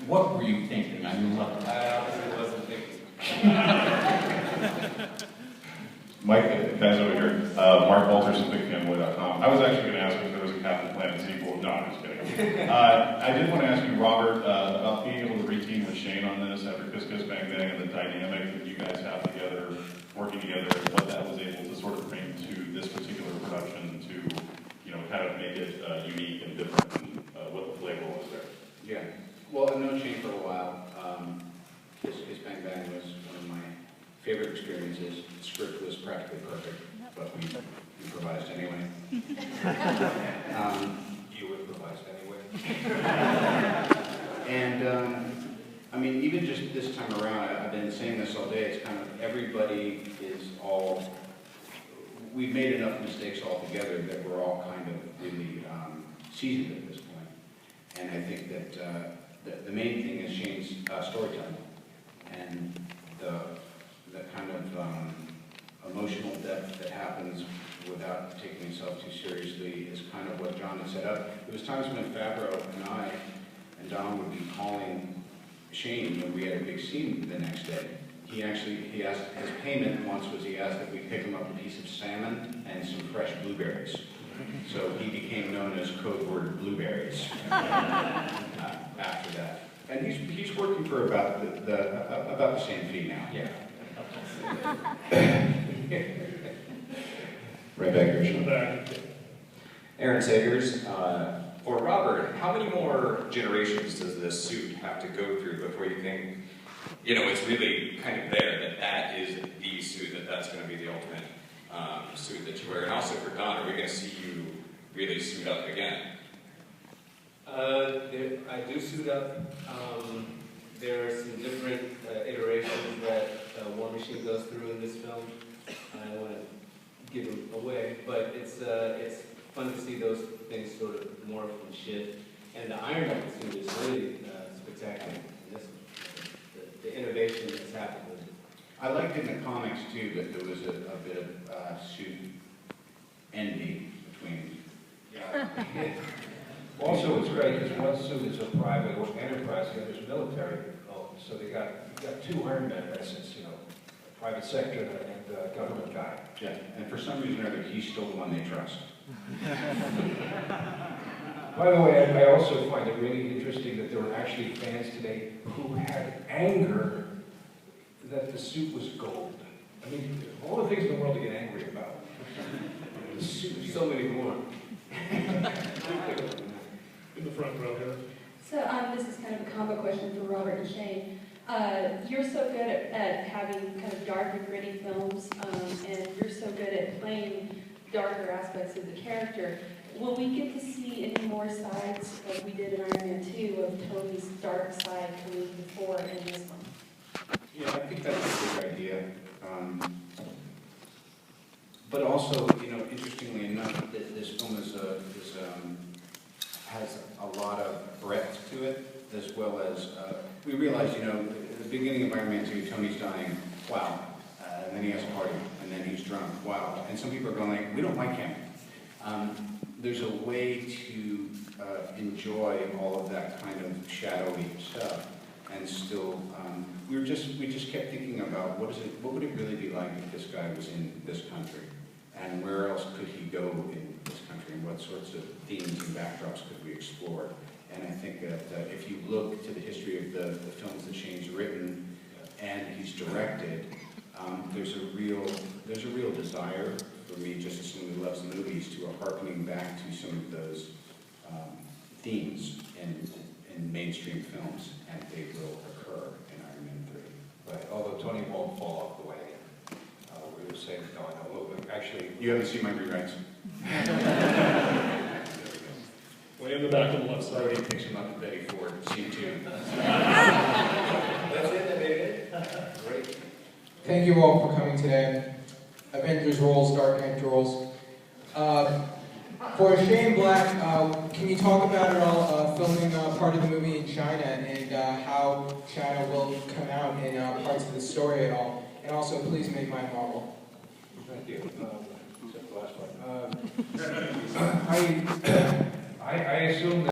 what were you thinking? I mean, what? I honestly wasn't thinking. Mike, guys over here. Mark Walters at BigFanboy.com. I was actually going to ask if there was a Captain Planet sequel. No, I'm just kidding. I did want to ask you, Robert, about being able to reteam with Shane on this after Kiss Kiss Bang Bang and the dynamic that you guys have together, working together, and what that was able to sort of bring to this particular production to, you know, kind of make it unique and different, and what the flavor was there. Yeah. Well, I've known Shane for a while. Kiss Kiss Bang Bang was one of my favorite experiences. The script was practically perfect, but we improvised anyway. You improvised anyway. And I mean, even just this time around, I've been saying this all day, it's kind of everybody is all, we've made enough mistakes all together that we're all kind of really seasoned at this point. And I think that the main thing is Shane's storytelling and the kind of emotional depth that happens without taking himself too seriously is kind of what John had set up. There was times when Favreau and I and Don would be calling Shane when we had a big scene the next day. He asked, his payment once was he asked if we pick him up a piece of salmon and some fresh blueberries. So he became known as code word blueberries after that. And he's working for about the same fee now. Yeah. Right back here, Sean. Aaron Sagers, for Robert, how many more generations does this suit have to go through before you think, you know, it's really kind of there, that is the suit, that's going to be the ultimate suit that you wear? And also for Don, are we going to see you really suit up again? I do suit up. There are some different iterations that War Machine goes through in this film. I don't want to give them away, but it's fun to see those things sort of morph and shift. And the Iron Man suit is really spectacular. The innovation that's happened with it. I liked in the comics too that there was a bit of suit envy between. Yeah. Also, it's great because one suit is a private enterprise, the other is military. So you got two Iron Men in essence, you know, a private sector and a government guy. Yeah, and for some reason or other, he's still the one they trust. By the way, I also find it really interesting that there were actually fans today who had anger that the suit was gold. I mean, all the things in the world to get angry about. The suit, So many more. in the front row here. So this is kind of a combo question for Robert and Shane. You're so good at having kind of dark and gritty films, and you're so good at playing darker aspects of the character. Will we get to see any more sides, like we did in Iron Man 2, of Tony's dark side coming before in this one? Yeah, I think that's a good idea. But also, you know, interestingly enough, this film has a lot of breadth to it, as well as, we realize, you know, at the beginning of Iron Man 2, Tony's dying, wow, and then he has a party, and then he's drunk, wow, and some people are going like, we don't like him. There's a way to enjoy all of that kind of shadowy stuff, and still, we just kept thinking about what would it really be like if this guy was in this country, and where else could he go in this country, and what sorts of themes and backdrops could we explore? And I think that if you look to the history of the films that Shane's written and he's directed, there's a real desire for me, just as someone who loves movies, to a harkening back to some of those themes in mainstream films, and they will occur in Iron Man 3. But although Tony won't fall off the wagon, we were saying, no, actually... You haven't seen my rewrites? Way in the back on the left side. He picks him up at Betty Ford, scene 2. That's it, that made it? Great. Thank you all for coming today. Avengers roles, Dark Knight roles. For Shane Black, can you talk about it all, filming part of the movie in China, and how China will come out in parts of the story at all? And also, please make mine Marvel. Thank you. Except the last one. I assume that